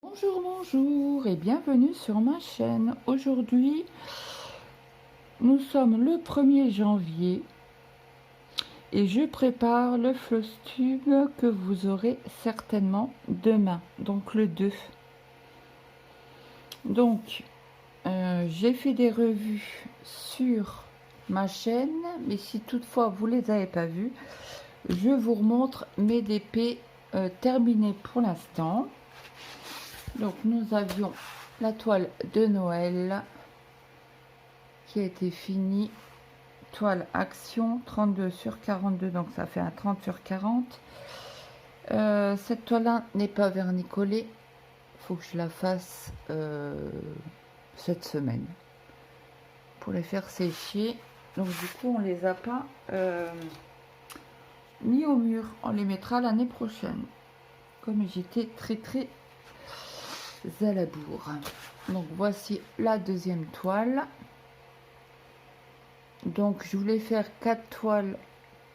Bonjour, bonjour et bienvenue sur ma chaîne. Aujourd'hui, nous sommes le 1er janvier et je prépare le floss tube que vous aurez certainement demain, donc le 2. Donc, j'ai fait des revues sur ma chaîne, mais si toutefois vous ne les avez pas vues, je vous remontre mes DP terminés pour l'instant. Donc nous avions la toile de Noël qui a été finie, toile action 32 sur 42, donc ça fait un 30 sur 40. Cette toile là n'est pas vernicolée, il faut que je la fasse cette semaine pour les faire sécher. Donc du coup on les a pas mis au mur, on les mettra l'année prochaine, comme j'étais très à la bourre. Donc voici la deuxième toile. Donc je voulais faire 4 toiles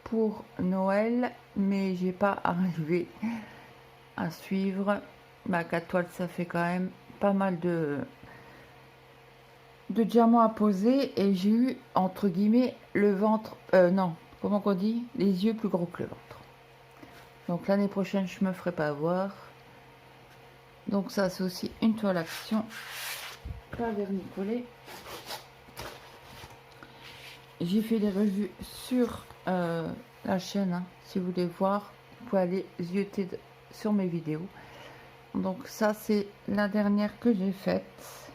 pour Noël, mais j'ai pas arrivé à suivre. 4 toiles, ça fait quand même pas mal de diamants à poser, et j'ai eu entre guillemets le ventre, non, comment qu'on dit, les yeux plus gros que le ventre. Donc l'année prochaine je me ferai pas avoir. Donc ça c'est aussi une toile action, pas vernicolée. J'ai fait des revues sur la chaîne, hein. Si vous voulez voir, vous pouvez aller zioter sur mes vidéos. Donc ça c'est la dernière que j'ai faite,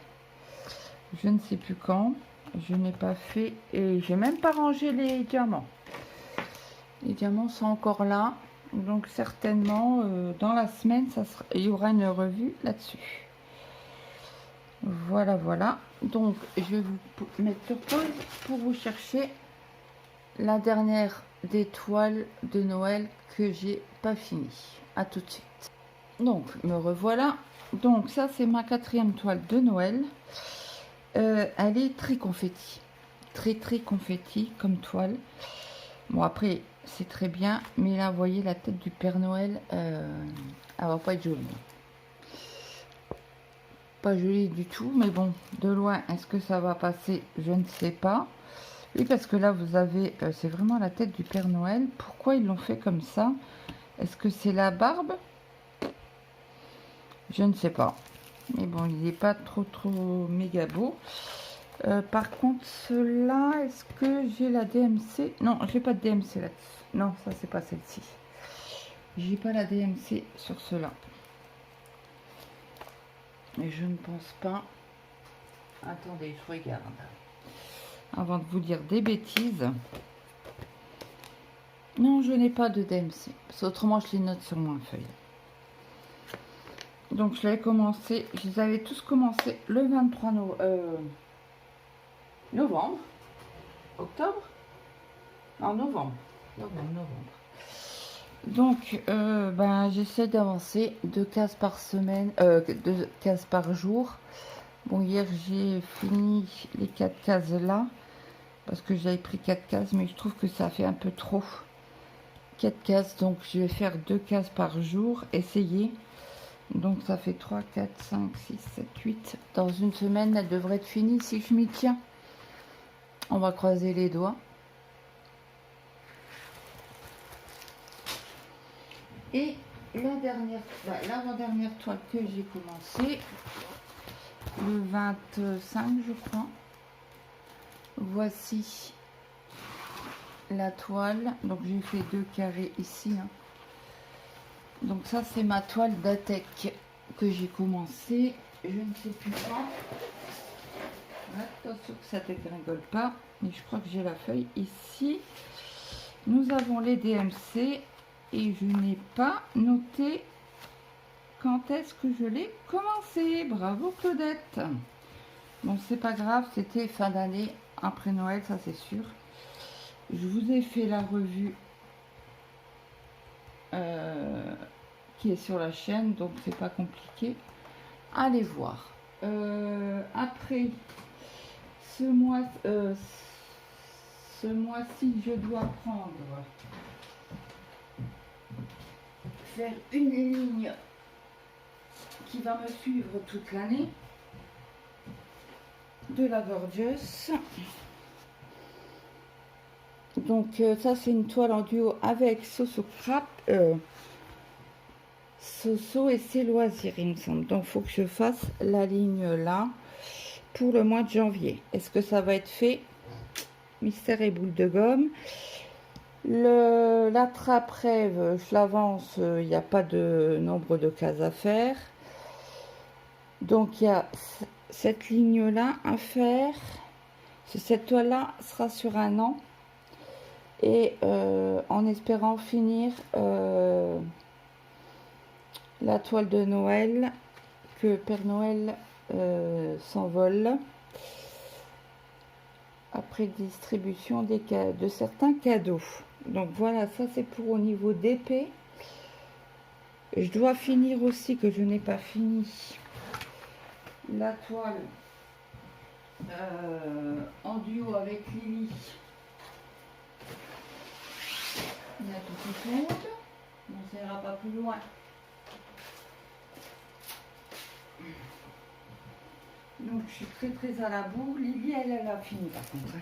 je ne sais plus quand, je n'ai pas fait, et j'ai même pas rangé les diamants. Les diamants sont encore là, donc certainement dans la semaine il y aura une revue là-dessus. Voilà, donc je vais vous mettre sur pause pour vous chercher la dernière des toiles de Noël que j'ai pas fini. À tout de suite. Donc me revoilà. Donc ça c'est ma 4e toile de Noël. Elle est très confetti, très confetti comme toile. Bon, après c'est très bien, mais là vous voyez la tête du Père Noël, elle va pas être jolie. Pas jolie du tout, mais bon, de loin, est-ce que ça va passer? Je ne sais pas. Oui, parce que là vous avez, c'est vraiment la tête du Père Noël. Pourquoi ils l'ont fait comme ça? Est-ce que c'est la barbe? Je ne sais pas. Mais bon, il n'est pas trop méga beau. Par contre, cela, est-ce que j'ai la DMC? Non, j'ai pas de DMC là-dessus. Non, ça c'est pas celle-ci. J'ai pas la DMC sur cela. Mais je ne pense pas. Attendez, je regarde. Avant de vous dire des bêtises. Non, je n'ai pas de DMC. Parce qu'autrement, je les note sur ma feuille. Donc, je l'avais commencé. Je les avais tous commencé le 23 novembre. Octobre? Non, novembre. Donc, j'essaie d'avancer 2 cases par semaine, 2 cases par jour. Bon, hier, j'ai fini les 4 cases là. Parce que j'avais pris 4 cases, mais je trouve que ça fait un peu trop. 4 cases, donc je vais faire 2 cases par jour, essayer. Donc ça fait 3, 4, 5, 6, 7, 8. Dans une semaine, elle devrait être finie si je m'y tiens. On va croiser les doigts. Et l'avant-dernière toile que j'ai commencé, le 25 je crois. Voici la toile. Donc j'ai fait 2 carrés ici, hein. Donc ça c'est ma toile d'Atec que j'ai commencé, je ne sais plus quand. Attention que ça ne dégringole pas, mais je crois que j'ai la feuille ici. Nous avons les DMC et je n'ai pas noté quand est-ce que je l'ai commencé. Bravo Claudette. Bon, c'est pas grave, c'était fin d'année, après Noël, ça c'est sûr. Je vous ai fait la revue qui est sur la chaîne, donc c'est pas compliqué. Allez voir. Après ce mois-ci, je dois faire une ligne qui va me suivre toute l'année, de la Gorgeous. Donc ça c'est une toile en duo avec Soso Soso et ses loisirs, il me semble. Donc il faut que je fasse la ligne là pour le mois de janvier. Est-ce que ça va être fait? Mystère et boule de gomme. La trappe rêve, je l'avance, il n'y a pas de nombre de cases à faire. Donc il y a cette ligne là à faire. Cette toile là sera sur un an. Et en espérant finir la toile de Noël, que Père Noël s'envole après distribution de certains cadeaux. Donc voilà, ça c'est pour au niveau d'épée. Je dois finir aussi, que je n'ai pas fini, la toile en duo avec Lily. Il y a tout qui tombe. On n'ira pas plus loin. Donc je suis très à la bourre. Lily, elle a fini par contre.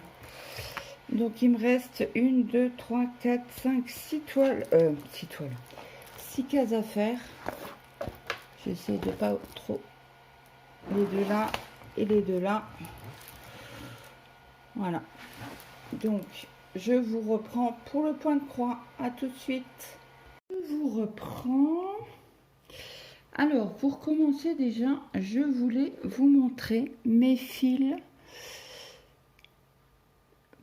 Donc il me reste 1, 2, 3, 4, 5, 6 toiles. 6 toiles. 6 cases à faire. J'essaie de pas trop. Les deux là et les deux là. Voilà. Donc je vous reprends pour le point de croix. À tout de suite. Je vous reprends. Alors, pour commencer déjà, je voulais vous montrer mes fils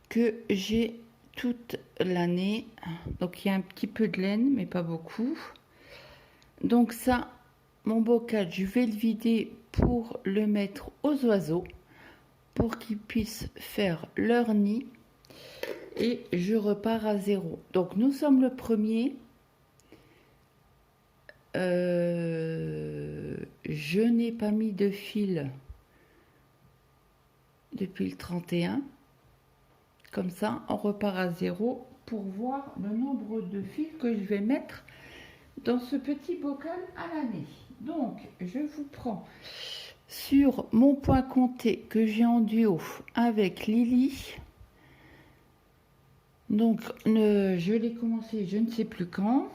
que j'ai toute l'année. Donc, il y a un petit peu de laine, mais pas beaucoup. Donc ça, mon bocal, je vais le vider pour le mettre aux oiseaux, pour qu'ils puissent faire leur nid. Et je repars à zéro. Donc, nous sommes le 1er. Je n'ai pas mis de fil depuis le 31. Comme ça, on repart à zéro pour voir le nombre de fils que je vais mettre dans ce petit bocal à l'année. Donc, je vous prends sur mon point compté que j'ai en duo avec Lily. Donc, je l'ai commencé, je ne sais plus quand,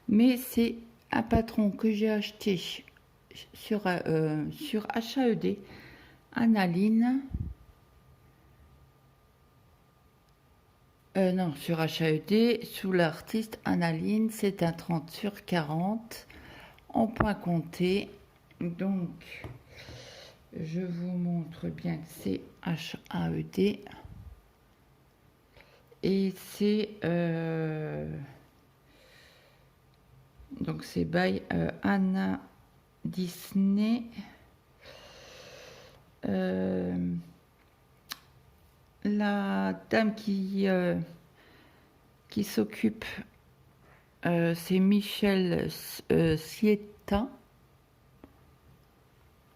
mais c'est un patron que j'ai acheté sur HAED, Analine. Non, sur HAED, sous l'artiste Analine, c'est un 30 sur 40 en point compté. Donc, je vous montre bien que c'est HAED. Et c'est donc c'est by Anna Disney. La dame qui s'occupe, c'est Michel Sietta,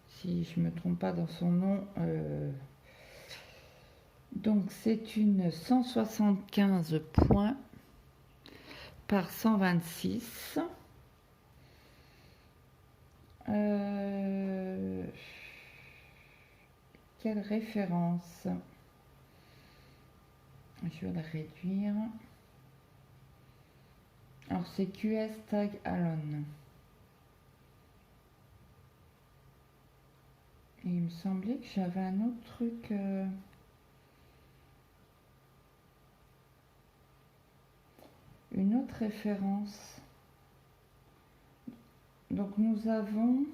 si je ne me trompe pas dans son nom. Donc c'est une 175 points par 126. Quelle référence? Je vais la réduire. Alors c'est QS Tag Alon. Et il me semblait que j'avais un autre truc. Une autre référence. Donc nous avons.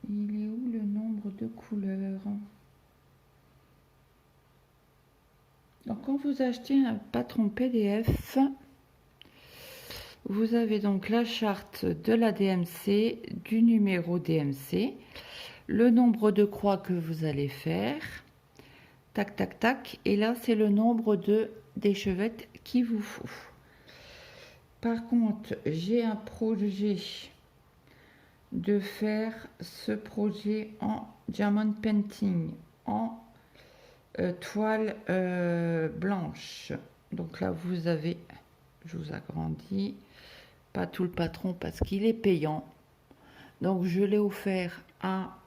Il est où le nombre de couleurs? Donc quand vous achetez un patron PDF, vous avez donc la charte de la DMC, du numéro DMC, le nombre de croix que vous allez faire, tac tac tac, et là c'est le nombre d'échevettes qu'il vous faut. Par contre, j'ai un projet de faire ce projet en diamond painting, en toile blanche. Donc là, vous avez, je vous agrandis, pas tout le patron parce qu'il est payant. Donc je l'ai offert à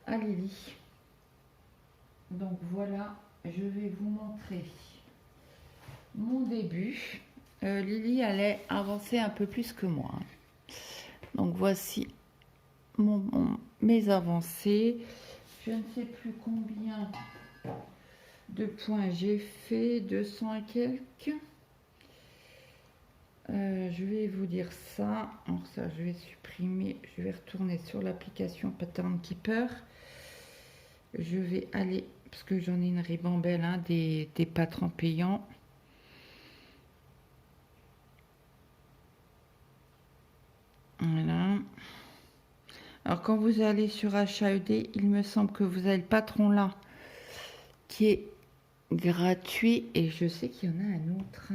Lily. Donc voilà, je vais vous montrer mon début. Lily allait avancer un peu plus que moi. Donc voici mes avancées. Je ne sais plus combien de points j'ai fait, 200 et quelques. Je vais vous dire ça. Alors ça, je vais supprimer. Je vais retourner sur l'application Pattern Keeper. Je vais aller, parce que j'en ai une ribambelle, hein, des patrons payants. Voilà. Alors quand vous allez sur HAED, il me semble que vous avez le patron là qui est gratuit et je sais qu'il y en a un autre.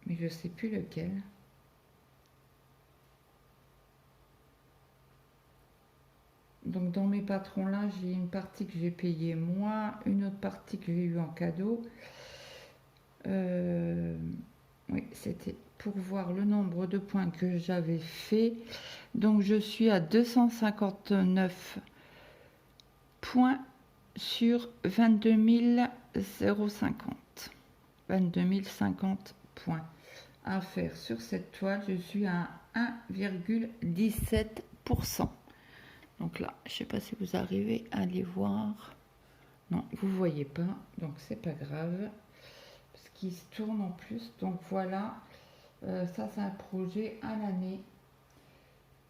Mais je sais plus lequel. Donc dans mes patrons là, j'ai une partie que j'ai payée moi, une autre partie que j'ai eu en cadeau. Oui, c'était pour voir le nombre de points que j'avais fait. Donc je suis à 259 points sur 22 050. 22 050 points à faire sur cette toile. Je suis à 1,17%. Donc là, je ne sais pas si vous arrivez à les voir. Non, vous ne voyez pas, donc c'est pas grave. Parce qu'il se tourne en plus. Donc voilà, ça c'est un projet à l'année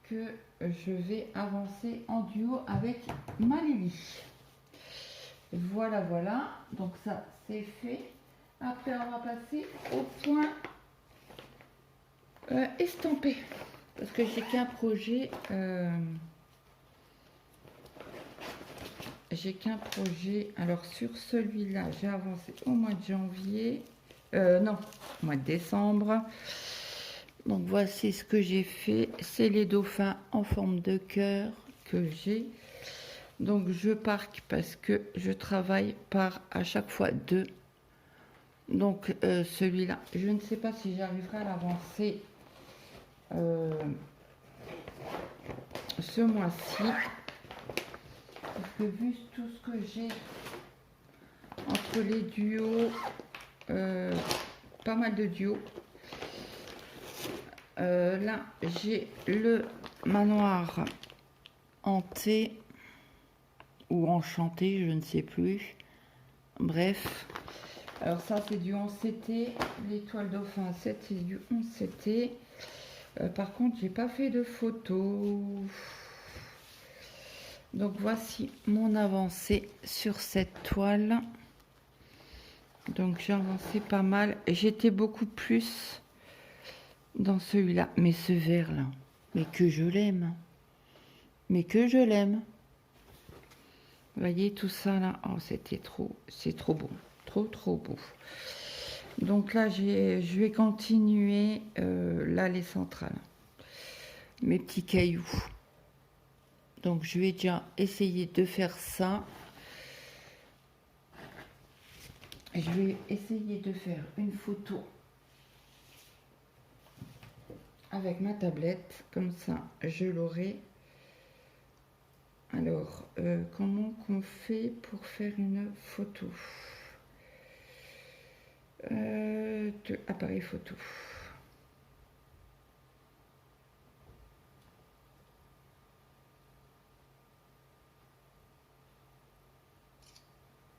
que je vais avancer en duo avec ma Lily. Voilà, voilà. Donc ça, c'est fait. Après, on va passer au point estampé. Parce que j'ai qu'un projet... j'ai qu'un projet. Alors, sur celui-là, j'ai avancé au mois de janvier. Non, au mois de décembre. Donc, voici ce que j'ai fait. C'est les dauphins en forme de cœur que j'ai. Donc, je parque parce que je travaille par à chaque fois deux. Donc, celui-là, je ne sais pas si j'arriverai à l'avancer ce mois-ci. Parce que vu tout ce que j'ai entre les duos, pas mal de duos. Là, j'ai le manoir hanté ou enchanté, je ne sais plus. Bref. Alors ça, c'est du 11CT. L'étoile dauphin 7, c'est du 11CT. Par contre, j'ai pas fait de photos. Donc voici mon avancée sur cette toile. Donc j'ai avancé pas mal. J'étais beaucoup plus dans celui-là. Mais ce vert là, mais que je l'aime. Mais que je l'aime. Vous voyez tout ça là. Oh, c'était trop. C'est trop beau. Trop beau. Donc là, je vais continuer l'allée centrale. Mes petits cailloux. Donc je vais déjà essayer de faire ça. Je vais essayer de faire une photo avec ma tablette. Comme ça, je l'aurai. Alors, comment qu'on fait pour faire une photo de appareil photo.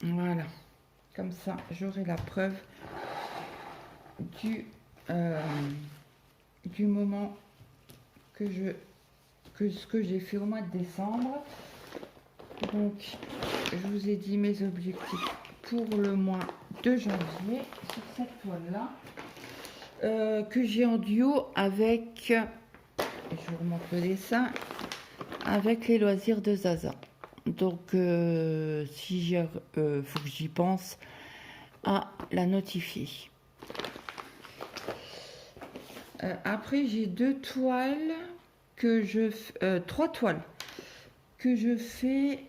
Voilà, comme ça j'aurai la preuve du moment que ce que j'ai fait au mois de décembre. Donc je vous ai dit mes objectifs pour le mois de janvier sur cette toile là que j'ai en duo avec, je vous remonte le dessin, avec les loisirs de Zaza. Donc si faut que j'y pense à la notifier. Après j'ai trois toiles que je fais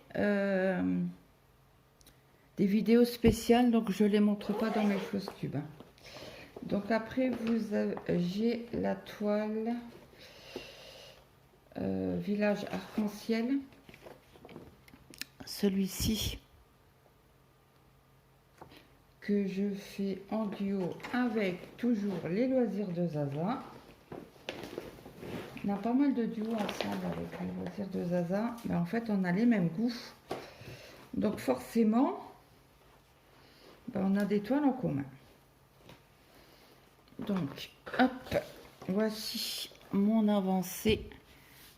des vidéos spéciales, donc je les montre pas dans mes fausses tubes. Donc après, j'ai la toile Village Arc-en-Ciel. Celui-ci que je fais en duo avec toujours les loisirs de Zaza. On a pas mal de duos ensemble avec les loisirs de Zaza. Mais en fait, on a les mêmes goûts. Donc forcément, on a des toiles en commun. Donc, hop, voici mon avancée.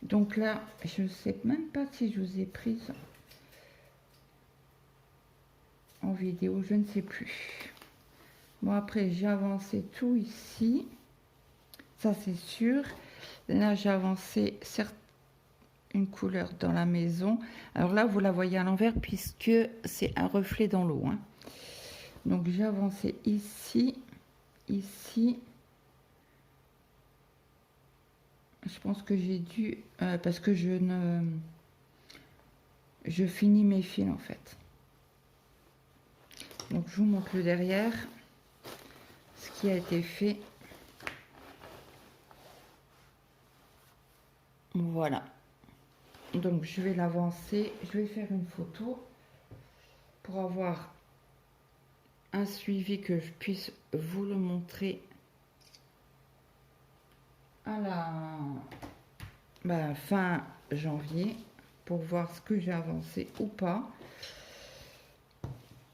Donc là, je ne sais même pas si je vous ai prise en vidéo, je ne sais plus. Bon, après, j'ai avancé tout ici. Ça, c'est sûr. Là, j'ai avancé certes une couleur dans la maison. Alors là, vous la voyez à l'envers puisque c'est un reflet dans l'eau. Hein. Donc, j'ai avancé ici, ici. Je pense que j'ai dû... parce que je finis mes fils, en fait. Donc, je vous montre le derrière. Ce qui a été fait. Voilà. Donc, je vais l'avancer. Je vais faire une photo pour avoir un suivi que je puisse vous le montrer à la fin janvier pour voir ce que j'ai avancé ou pas.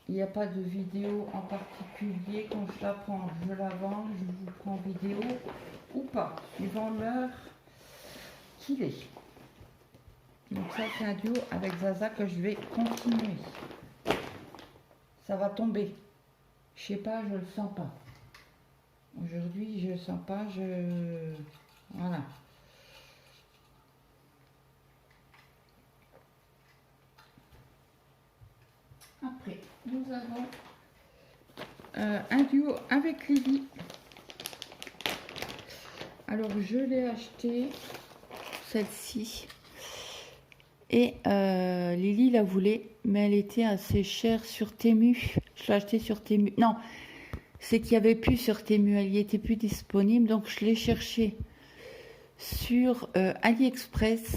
Il n'y a pas de vidéo en particulier. Quand je la prends, je la vends, je vous prends vidéo ou pas, suivant l'heure qu'il est. Donc ça, c'est un duo avec Zaza que je vais continuer. Ça va tomber. Je sais pas, je le sens pas. Aujourd'hui, je le sens pas, voilà. Après, nous avons un duo avec Lily. Alors, je l'ai acheté, celle-ci. Et Lily la voulait, mais elle était assez chère sur Temu. Je l'ai acheté sur Temu. Non, c'est qu'il n'y avait plus sur Temu. Elle n'y était plus disponible. Donc, je l'ai cherché sur AliExpress.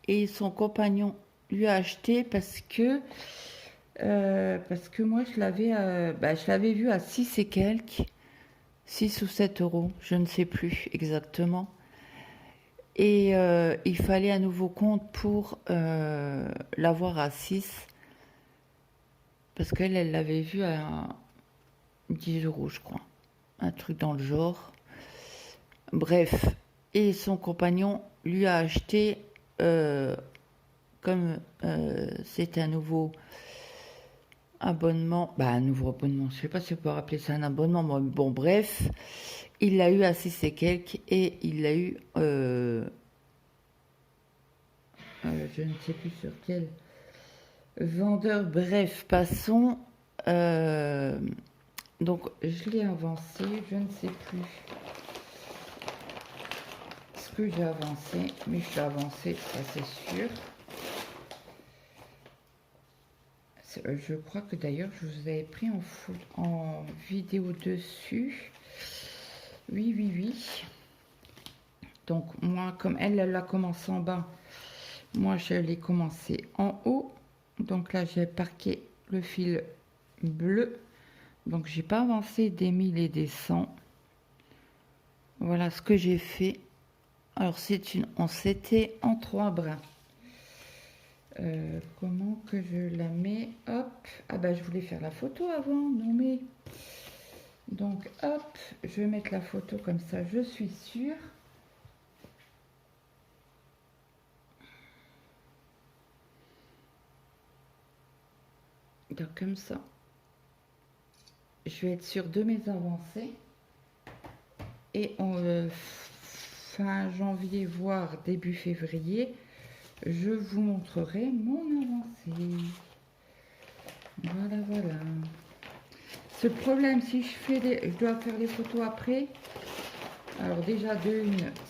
Et son compagnon lui a acheté parce que moi, je l'avais vu à 6 et quelques. 6 ou 7 euros, je ne sais plus exactement. Et il fallait un nouveau compte pour l'avoir à 6. Parce qu'elle l'avait vu à 10 euros, je crois. Un truc dans le genre. Bref. Et son compagnon lui a acheté, comme c'est un nouveau abonnement. Un nouveau abonnement. Je ne sais pas si on peut rappeler ça un abonnement. Bon, bref. Il l'a eu à 6 et quelques. Et il l'a eu... je ne sais plus sur quel vendeur. Bref, passons. Donc, je l'ai avancé. Je ne sais plus ce que j'ai avancé. Mais je l'ai avancé, ça c'est sûr. Je crois que d'ailleurs, je vous avais pris en vidéo dessus. Oui. Donc, moi, comme elle l'a commencé en bas, moi, je l'ai commencé en haut. Donc là, j'ai parqué le fil bleu. Donc, j'ai pas avancé des 1000 et des 100. Voilà ce que j'ai fait. Alors, c'était en 3 brins. Comment que je la mets? Hop. Je voulais faire la photo avant. Non, mais... Donc, hop. Je vais mettre la photo comme ça, je suis sûre. Donc comme ça, je vais être sûre de mes avancées. Et fin janvier, voire début février, je vous montrerai mon avancée. Voilà. Ce problème, si je dois faire les photos après. Alors déjà,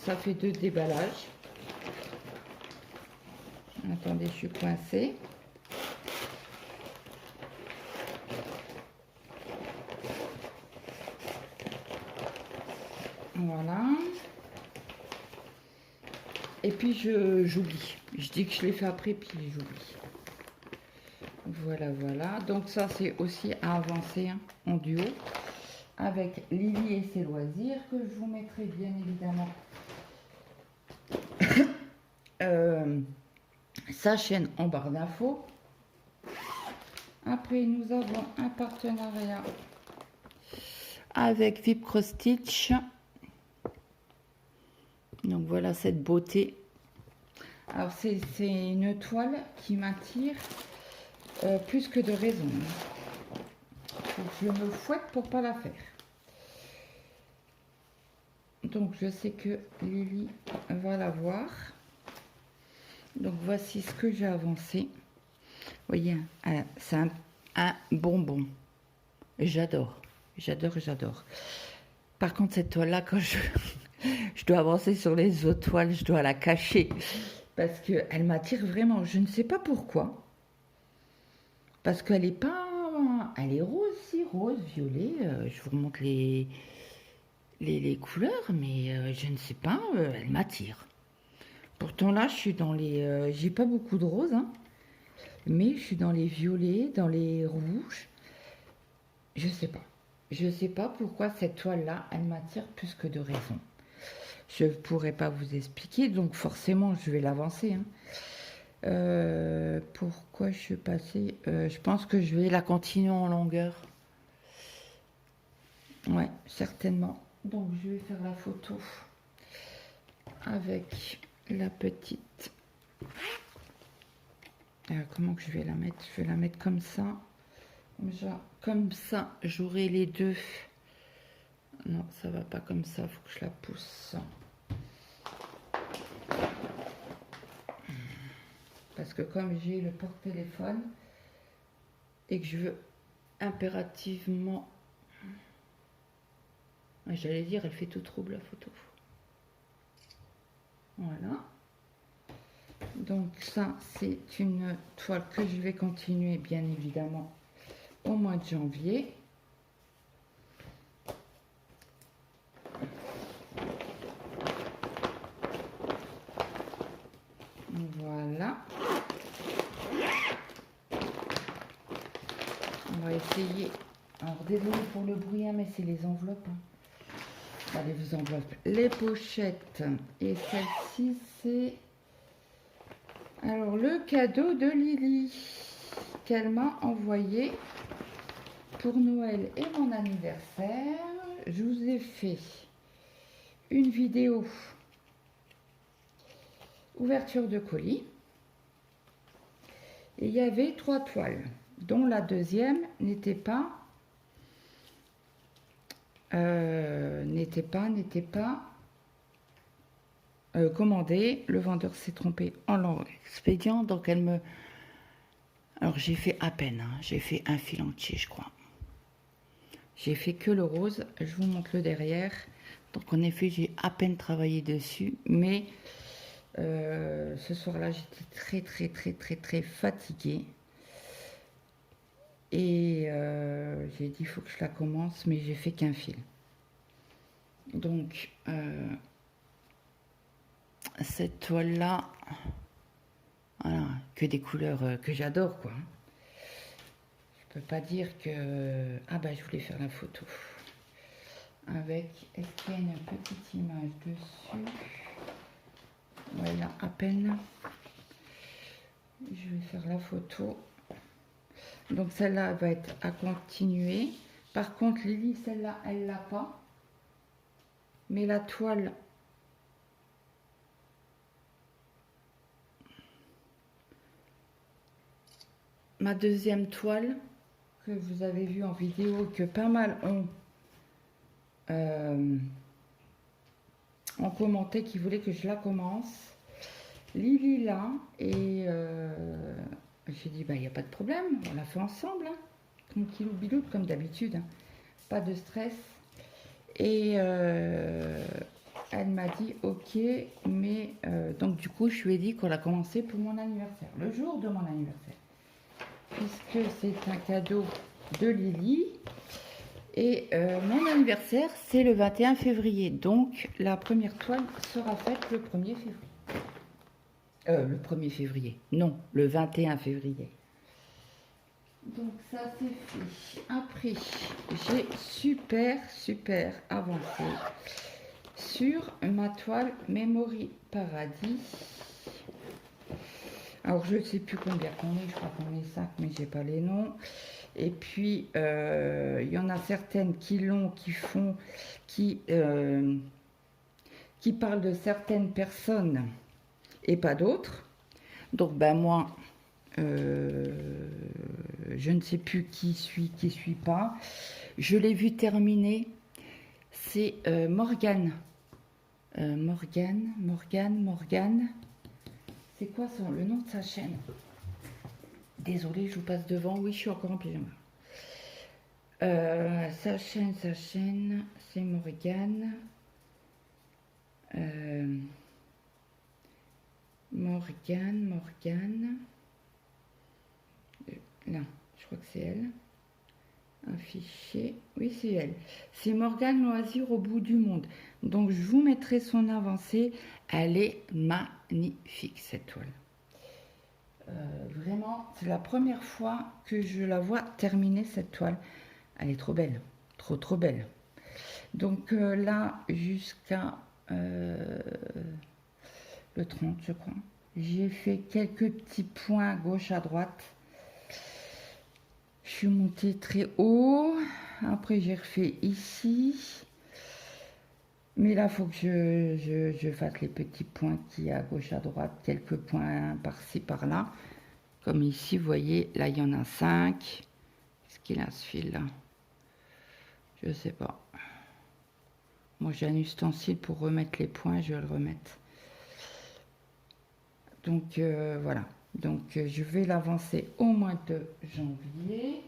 ça fait 2 déballages. Attendez, je suis coincée. Voilà. Et puis j'oublie. Je dis que je l'ai fait après, puis j'oublie. Voilà, voilà. Donc ça, c'est aussi à avancer hein, en duo avec Lily et ses loisirs, que je vous mettrai bien évidemment sa chaîne en barre d'infos. Après, nous avons un partenariat avec Vip Cross Stitch. Donc voilà cette beauté. Alors c'est une toile qui m'attire plus que de raison. Je me fouette pour pas la faire. Donc je sais que Lily va la voir. Donc voici ce que j'ai avancé. Vous voyez, c'est un bonbon. J'adore, j'adore, j'adore. Par contre, cette toile-là, quand je dois avancer sur les autres toiles, je dois la cacher. Parce qu'elle m'attire vraiment. Je ne sais pas pourquoi. Parce qu'elle est pas... Elle est rose, si, rose, violet. Je vous remontre les couleurs, mais je ne sais pas, elle m'attire. Pourtant là, je suis dans les... j'ai pas beaucoup de rose, hein, mais je suis dans les violets, dans les rouges. Je sais pas. Je sais pas pourquoi cette toile-là, elle m'attire plus que de raison. Je ne pourrais pas vous expliquer, donc forcément, je vais l'avancer. Hein. Pourquoi je suis passée je pense que je vais la continuer en longueur. Ouais, certainement. Donc, je vais faire la photo avec la petite. Comment que je vais la mettre? Je vais la mettre comme ça. Comme ça, j'aurai les deux. Non, ça va pas comme ça. Il faut que je la pousse. Parce que comme j'ai le porte-téléphone et que je veux impérativement... J'allais dire, elle fait tout trouble la photo. Voilà. Donc ça, c'est une toile que je vais continuer, bien évidemment, au mois de janvier. Voilà. On va essayer. Alors, désolé pour le bruit, hein, mais c'est les enveloppes. Hein. Allez, les enveloppes. Les pochettes. Et celle-ci, c'est... Alors, le cadeau de Lily qu'elle m'a envoyé pour Noël et mon anniversaire. Je vous ai fait une vidéo ouverture de colis. Et il y avait 3 toiles, dont la deuxième n'était pas commandée. Le vendeur s'est trompé en l'expédient, donc elle me... Alors j'ai fait à peine, hein, j'ai fait un fil entier, je crois. J'ai fait que le rose, je vous montre le derrière. Donc en effet, j'ai à peine travaillé dessus, mais ce soir-là, j'étais très fatiguée. Et j'ai dit, il faut que je la commence, mais j'ai fait qu'un fil. Donc, cette toile-là, voilà, que des couleurs que j'adore, quoi. Je peux pas dire que... Ah bah, je voulais faire la photo. Avec, est-ce qu'il y a une petite image dessus? Voilà, à peine. Je vais faire la photo. Donc celle-là va être à continuer. Par contre, Lily, celle-là, elle l'a pas. Mais la toile... Ma deuxième toile, que vous avez vue en vidéo, que pas mal ont commenté, qui voulaient que je la commence. Lily là, et j'ai dit, bah, il n'y a pas de problème, on la fait ensemble, hein, tranquillou bilou, comme d'habitude, hein. Pas de stress. Et elle m'a dit, ok, mais donc du coup, je lui ai dit qu'on l'a commencé pour mon anniversaire, le jour de mon anniversaire, puisque c'est un cadeau de Lily. Et mon anniversaire, c'est le 21 février. Donc, la première toile sera faite le 1er février. Le 1er février. Non, le 21 février. Donc, ça, c'est fait. Après, j'ai super avancé sur ma toile Memory Paradis. Alors, je ne sais plus combien qu'on est. Je crois qu'on est 5, mais j'ai pas les noms. Et puis, il y en a certaines qui l'ont, qui parlent de certaines personnes et pas d'autres. Donc, ben moi, je ne sais plus qui suis pas. Je l'ai vu terminer. C'est Morgane. Morgane. C'est quoi le nom de sa chaîne? Désolée, je vous passe devant. Oui, je suis encore en pyjama. Sa chaîne, c'est Morgane. Morgane. Là, je crois que c'est elle. Affiché. Oui, c'est elle. C'est Morgane Loisir au bout du monde. Donc, je vous mettrai son avancée. Elle est magnifique, cette toile. Vraiment, c'est la première fois que je la vois terminer cette toile. Elle est trop belle, trop belle. Donc là, jusqu'à le 30, je crois, j'ai fait quelques petits points gauche à droite. Je suis montée très haut. Après, j'ai refait ici. Mais là, il faut que je fasse les petits points qu'il y a à gauche, à droite, quelques points par-ci, par-là. Comme ici, vous voyez, là, il y en a 5. Qu'est-ce qu'il a, ce fil-là? Je ne sais pas. Moi, j'ai un ustensile pour remettre les points, je vais le remettre. Donc, voilà. Donc, je vais l'avancer au mois de janvier.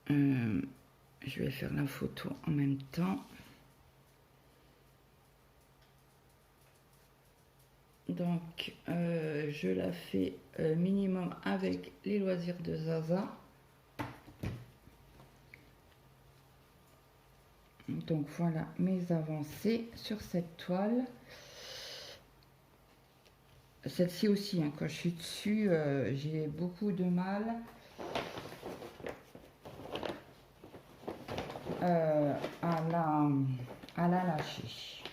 Je vais faire la photo en même temps. Donc, je la fais minimum avec les loisirs de Zaza. Donc, voilà mes avancées sur cette toile. Celle-ci aussi, hein, quand je suis dessus, j'ai beaucoup de mal à la lâcher.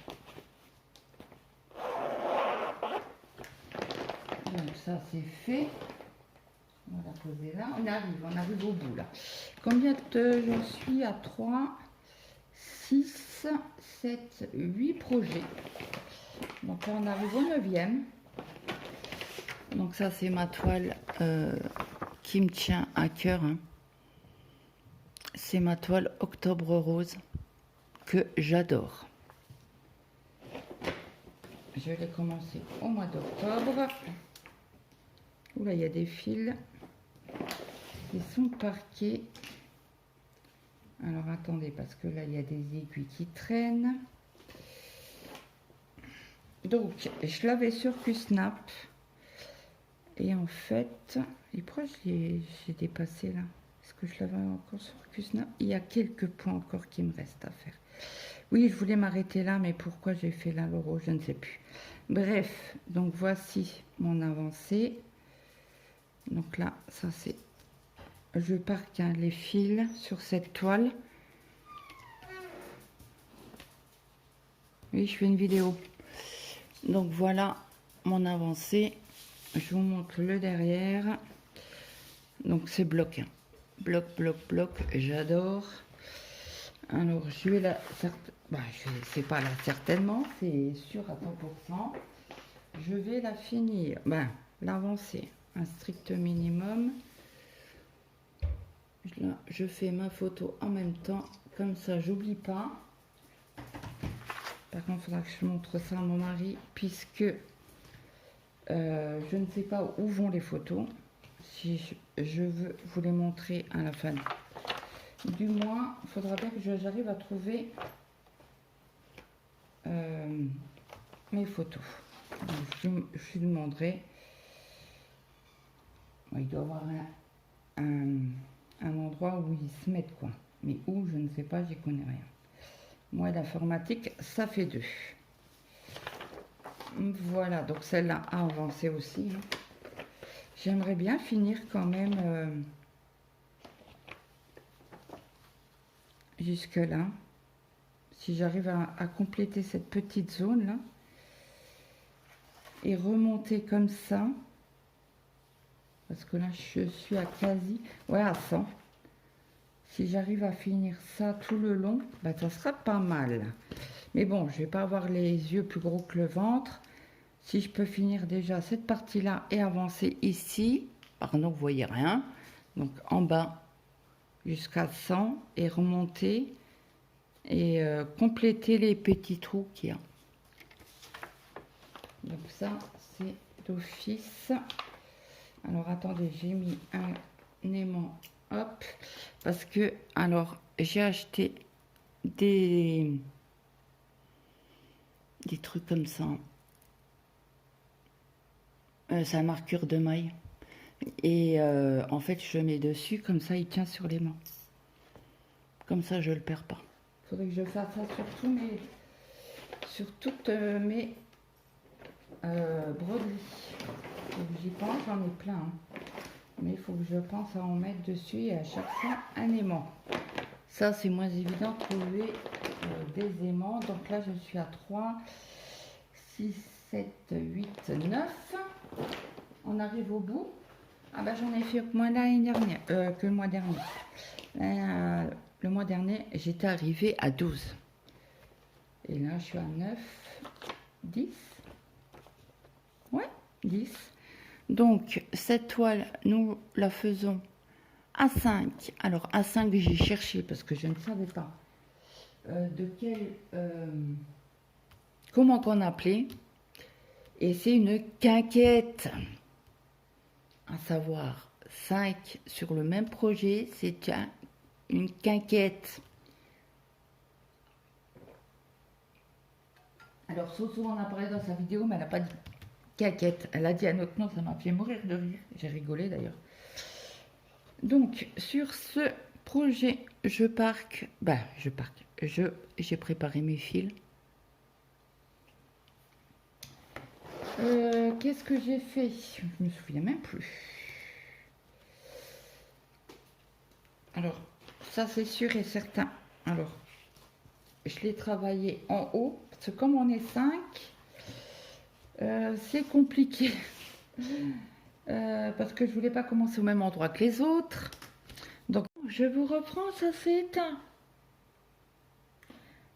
Donc ça c'est fait. On va la poser là. On arrive au bout là. Combien j'en suis à 3, 6, 7, 8 projets. Donc là on arrive au 9e. Donc ça c'est ma toile qui me tient à cœur. Hein. C'est ma toile Octobre Rose que j'adore. Je l'ai commencé au mois d'octobre. Là, il y a des fils qui sont parqués. Alors, attendez, parce que là, il y a des aiguilles qui traînent. Donc, je l'avais sur Q-Snap. Et en fait, et pourquoi j'ai dépassé là? Est-ce que je l'avais encore sur Q-Snap? Il y a quelques points encore qui me restent à faire. Oui, je voulais m'arrêter là, mais pourquoi j'ai fait là l'euro, je ne sais plus. Bref, donc voici mon avancée. Donc là, ça c'est... Je parque hein, les fils sur cette toile. Oui, je fais une vidéo. Donc voilà mon avancée. Je vous montre le derrière. Donc c'est bloc. Hein. Bloc. J'adore. Alors je vais la... c'est pas là certainement, c'est sûr à 100%. Je vais la finir. L'avancer un strict minimum. Là, je fais ma photo en même temps, comme ça j'oublie pas. Par contre, il faudra que je montre ça à mon mari, puisque je ne sais pas où vont les photos. Si je veux vous les montrer à la fin. Du moins, il faudra bien que j'arrive à trouver mes photos. Donc, je lui demanderai. Il doit y avoir un un endroit où ils se mettent, quoi. Mais où, je ne sais pas, j'y connais rien. Moi, l'informatique, ça fait 2. Voilà, donc celle-là a avancé aussi. Hein. J'aimerais bien finir quand même jusque là. Si j'arrive à compléter cette petite zone là et remonter comme ça, parce que là je suis à quasi, ouais, à 100. Si j'arrive à finir ça tout le long, bah, ça sera pas mal. Mais bon, je vais pas avoir les yeux plus gros que le ventre. Si je peux finir déjà cette partie là et avancer ici, pardon, vous voyez rien, donc en bas jusqu'à 100 et remonter et compléter les petits trous qu'il y a. Donc ça c'est d'office. Alors attendez, j'ai mis un aimant, hop, parce que alors j'ai acheté des trucs comme ça. C'est un marqueur de maille et en fait je le mets dessus, comme ça il tient sur les mains, comme ça je le perds pas. Faudrait que je fasse ça sur toutes mes broderies. J'y pense, j'en ai plein, hein. Mais il faut que je pense à en mettre dessus et à chaque fois un aimant. Ça c'est moins évident de trouver des aimants. Donc là je suis à 3, 6, 7, 8, 9. On arrive au bout. Ah bah j'en ai fait que moi l'année dernière, que le mois dernier. Le mois dernier j'étais arrivée à 12. Et là je suis à 9, 10. Ouais, 10. Donc cette toile, nous la faisons à 5. Alors à 5 j'ai cherché parce que je ne savais pas de quel... comment qu'on appelait. Et c'est une quinquette. À savoir 5 sur le même projet, c'est une quinquette. Alors Soso en a parlé dans sa vidéo, mais elle n'a pas dit quinquette. Elle a dit un autre nom, ça m'a fait mourir de rire. J'ai rigolé d'ailleurs. Donc sur ce projet, j'ai préparé mes fils. Qu'est-ce que j'ai fait? Je me souviens même plus. Alors, ça c'est sûr et certain. Alors, je l'ai travaillé en haut, parce que comme on est 5, c'est compliqué. Parce que je voulais pas commencer au même endroit que les autres. Donc, je vous reprends, ça s'est éteint.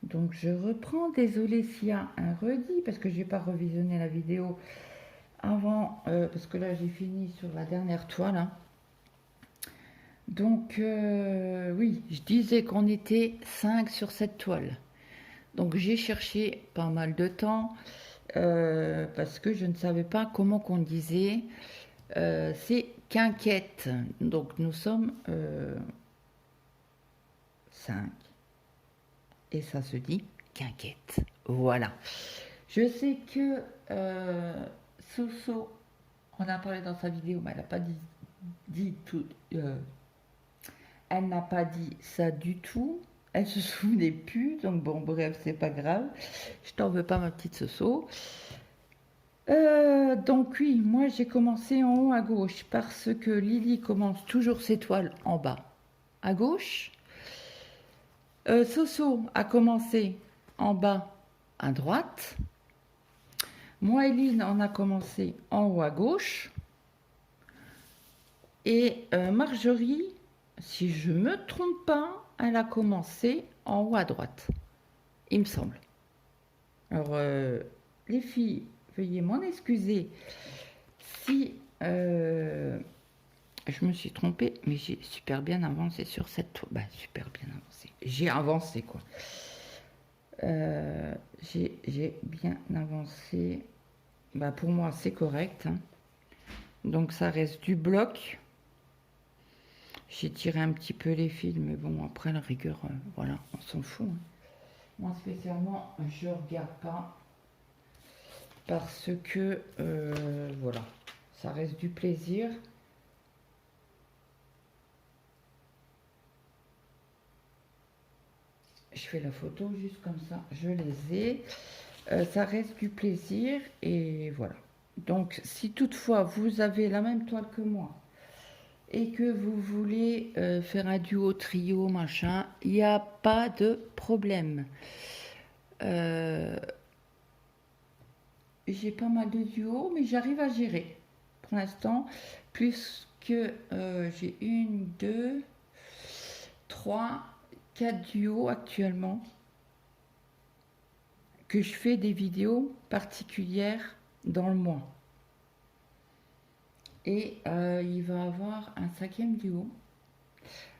Donc, je reprends. Désolée s'il y a un redit, parce que je n'ai pas revisionné la vidéo avant, parce que là, j'ai fini sur la dernière toile. Hein. Donc, oui, je disais qu'on était 5 sur cette toile. Donc, j'ai cherché pas mal de temps, parce que je ne savais pas comment qu'on disait. C'est quinquette. Donc, nous sommes 5. Et ça se dit quinquette. Voilà. Je sais que Soso, on a parlé dans sa vidéo, mais elle n'a pas dit tout. Elle n'a pas dit ça du tout. Elle se souvenait plus. Donc bon, bref, c'est pas grave. Je t'en veux pas, ma petite Soso. Donc oui, moi j'ai commencé en haut à gauche parce que Lily commence toujours ses toiles en bas à gauche. Soso a commencé en bas à droite. Moi et Lynn, on a commencé en haut à gauche. Et Marjorie, si je ne me trompe pas, elle a commencé en haut à droite. Il me semble. Alors, les filles, veuillez m'en excuser si je me suis trompée, mais j'ai super bien avancé sur cette toile. Bah, super bien avancé. J'ai avancé, quoi. J'ai bien avancé. Bah, pour moi, c'est correct. Hein. Donc, ça reste du bloc. J'ai tiré un petit peu les fils, mais bon, après, la rigueur, voilà, on s'en fout. Hein. Moi, spécialement, je regarde pas. Parce que, voilà, ça reste du plaisir. je fais la photo juste comme ça, je les ai. Ça reste du plaisir et voilà. Donc si toutefois vous avez la même toile que moi et que vous voulez faire un duo, trio, machin, il n'y a pas de problème. J'ai pas mal de duos, mais j'arrive à gérer pour l'instant, puisque j'ai une, deux, trois, quatre duos actuellement, que je fais des vidéos particulières dans le mois. Et il va avoir un cinquième duo.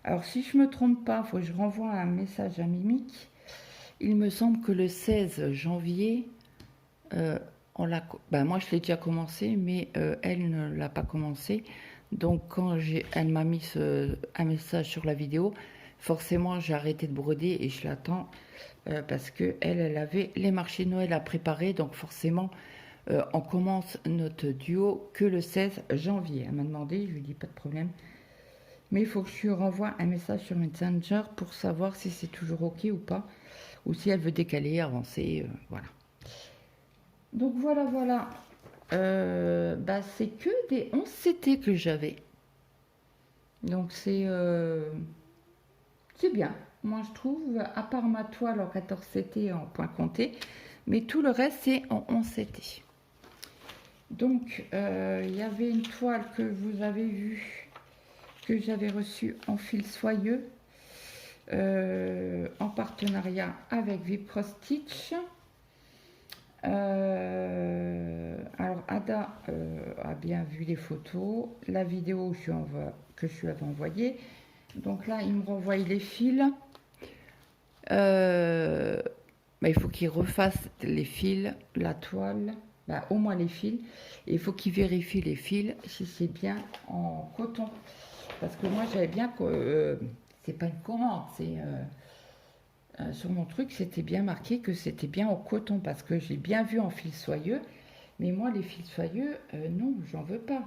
Alors si je me trompe pas, il faut que je renvoie un message à Mimique. Il me semble que le 16 janvier, moi je l'ai déjà commencé, mais elle ne l'a pas commencé. Donc quand elle m'a mis un message sur la vidéo, forcément j'ai arrêté de broder et je l'attends parce que elle avait les marchés de Noël à préparer. Donc forcément on commence notre duo que le 16 janvier. Elle m'a demandé, je lui dis pas de problème. Mais il faut que je lui renvoie un message sur Messenger pour savoir si c'est toujours ok ou pas. Ou si elle veut décaler, avancer, voilà. Donc voilà. C'est que des 11 CT que j'avais. Donc c'est bien. Moi je trouve, à part ma toile en 14 CT en point compté, mais tout le reste c'est en 11 CT. Donc il y avait une toile que vous avez vue, que j'avais reçue en fil soyeux, en partenariat avec Vipro Stitch. Alors Ada a bien vu les photos, la vidéo que je lui avais envoyée. Donc là, il me renvoie les fils. Il faut qu'il refasse les fils, la toile, au moins les fils. Et il faut qu'il vérifie les fils si c'est bien en coton. Parce que moi, j'avais bien que c'est pas une commande, c'est sur mon truc, c'était bien marqué que c'était bien en coton parce que j'ai bien vu en fil soyeux. Mais moi, les fils soyeux, non, j'en veux pas.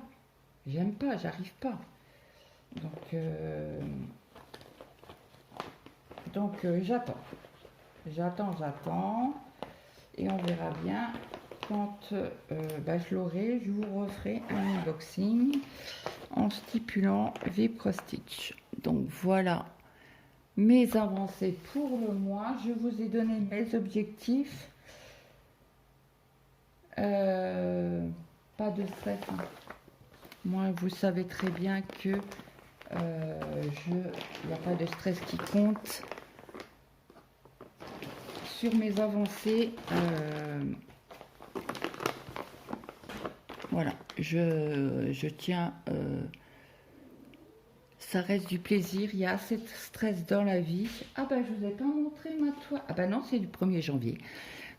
J'aime pas, j'arrive pas. Donc j'attends. J'attends. Et on verra bien. Quand je l'aurai, je vous referai un unboxing en stipulant Vipro Stitch. Donc voilà mes avancées pour le mois. Je vous ai donné mes objectifs. Pas de stress. Hein. Moi, vous savez très bien que il n'y a pas de stress qui compte. Sur mes avancées, voilà, je tiens. Ça reste du plaisir, il y a assez de stress dans la vie. Ah je vous ai pas montré ma toile. Ah non, c'est du 1er janvier.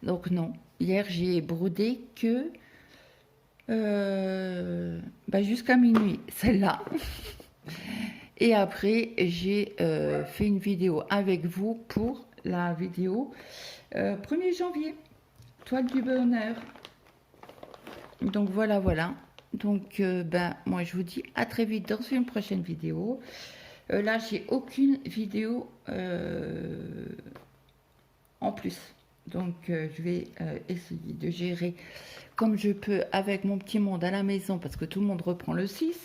Donc non, hier j'ai brodé que jusqu'à minuit, celle-là. Et après, j'ai fait une vidéo avec vous pour la vidéo 1er janvier, toile du bonheur. Donc voilà. Donc moi je vous dis à très vite dans une prochaine vidéo. Là j'ai aucune vidéo en plus. Donc je vais essayer de gérer comme je peux avec mon petit monde à la maison parce que tout le monde reprend le 6.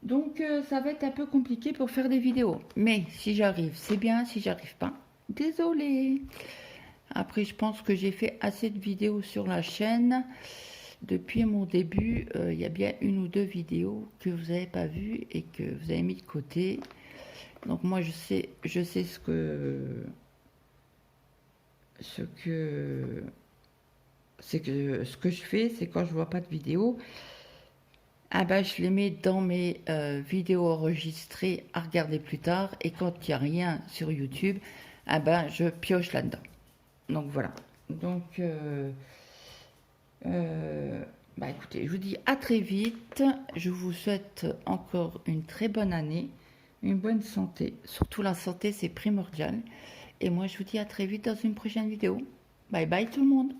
Donc ça va être un peu compliqué pour faire des vidéos. Mais si j'arrive, c'est bien. Si j'arrive pas, désolée. Après, je pense que j'ai fait assez de vidéos sur la chaîne. Depuis mon début, il y a bien une ou deux vidéos que vous n'avez pas vues et que vous avez mis de côté. Donc moi, je sais ce que je fais, c'est quand je vois pas de vidéo, je les mets dans mes vidéos enregistrées à regarder plus tard. Et quand il n'y a rien sur YouTube, je pioche là-dedans. Donc voilà. Donc écoutez, je vous dis à très vite. Je vous souhaite encore une très bonne année, une bonne santé. Surtout la santé, c'est primordial. Et moi, je vous dis à très vite dans une prochaine vidéo. Bye bye tout le monde.